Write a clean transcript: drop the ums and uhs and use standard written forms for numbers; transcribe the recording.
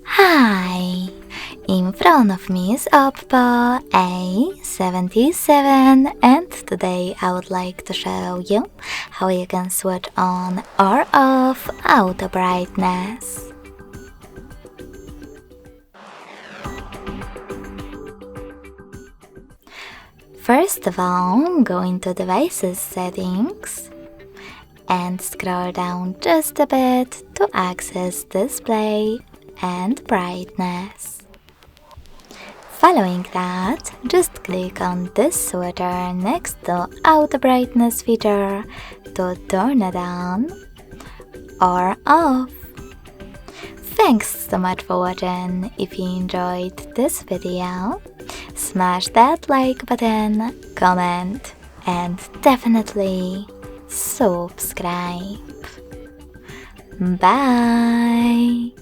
Hi! In front of me is OPPO A77 and today I would like to show you how you can switch on or off auto brightness. First of all, go into Devices Settings and scroll down just a bit to access Display and Brightness. Following that, just click on this switcher next to Auto Brightness feature to turn it on or off. Thanks so much for watching. If you enjoyed this video, smash that like button, comment, and definitely subscribe. Bye!